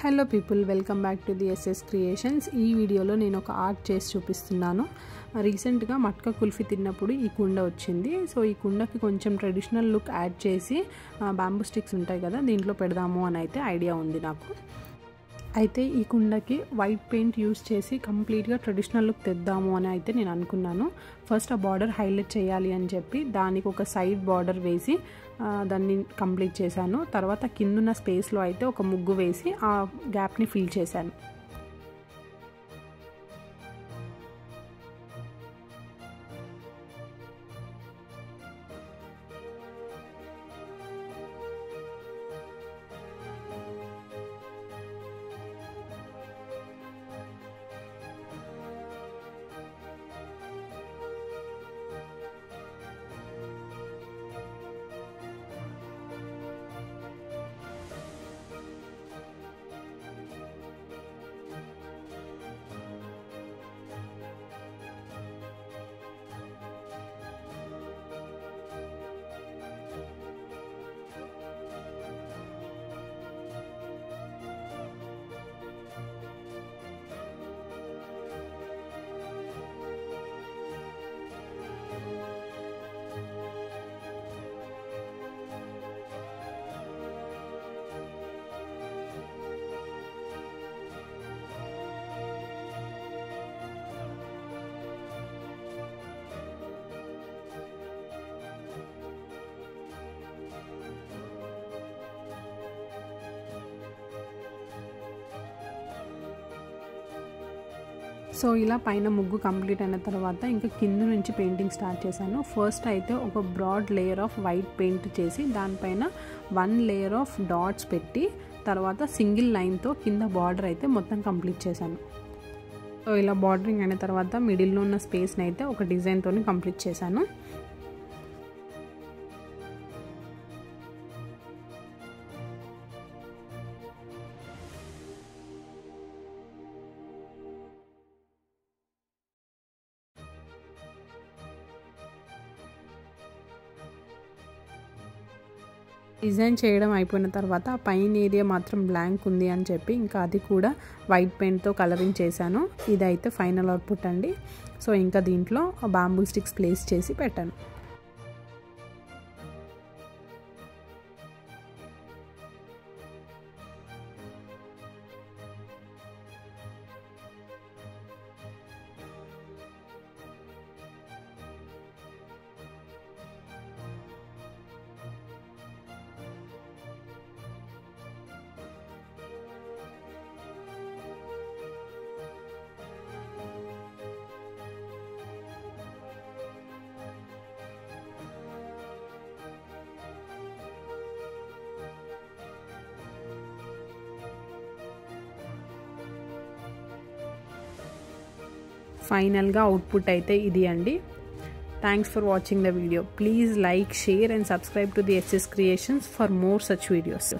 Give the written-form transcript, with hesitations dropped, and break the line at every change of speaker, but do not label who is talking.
Hello people, welcome back to the SS creations. ఈ వీడియోలో నేను ఒక ఆర్ట్ చేసి చూపిస్తున్నాను. రీసెంట్గా మట్కా కుల్ఫీ తిన్నప్పుడు ఈ కుండ వచ్చింది. సో ఈ కుండకి కొంచెం ట్రెడిషనల్ లుక్ యాడ్ చేసి బ్యాంబూ స్టిక్స్ ఉంటాయి కదా, దీంట్లో పెడదాము అని అయితే ఐడియా ఉంది నాకు. అయితే ఈ కుండకి వైట్ పెయింట్ యూస్ చేసి కంప్లీట్గా ట్రెడిషనల్ లుక్ తెద్దాము అని అయితే నేను అనుకున్నాను. ఫస్ట్ ఆ బార్డర్ హైలైట్ చేయాలి అని చెప్పి దానికి ఒక సైడ్ బార్డర్ వేసి దాన్ని కంప్లీట్ చేశాను. తర్వాత కిందున్న స్పేస్లో అయితే ఒక ముగ్గు వేసి ఆ గ్యాప్ని ఫిల్ చేశాను. సో ఇలా పైన ముగ్గు కంప్లీట్ అయిన తర్వాత ఇంకా కింద నుంచి పెయింటింగ్ స్టార్ట్ చేశాను. ఫస్ట్ అయితే ఒక broad layer of white paint చేసి దానిపైన 1 లేయర్ ఆఫ్ డాట్స్ పెట్టి తర్వాత సింగిల్ లైన్తో కింద బార్డర్ అయితే మొత్తం కంప్లీట్ చేశాను. సో ఇలా బార్డరింగ్ అయిన తర్వాత మిడిల్లో ఉన్న స్పేస్ని అయితే ఒక డిజైన్తో కంప్లీట్ చేశాను. డిజైన్ చేయడం అయిపోయిన తర్వాత పైన ఏరియా మాత్రం బ్లాంక్ ఉంది అని చెప్పి ఇంకా అది కూడా వైట్ పెయింట్తో కలరింగ్ చేశాను. ఇదైతే ఫైనల్ అవుట్పుట్ అండి. సో ఇంకా దీంట్లో బాంబూ స్టిక్స్ ప్లేస్ చేసి పెట్టాను. ఫైనల్గా అవుట్పుట్ అయితే ఇది అండి. Thanks for watching the video. Please like, share and subscribe to the SS creations for more such videos.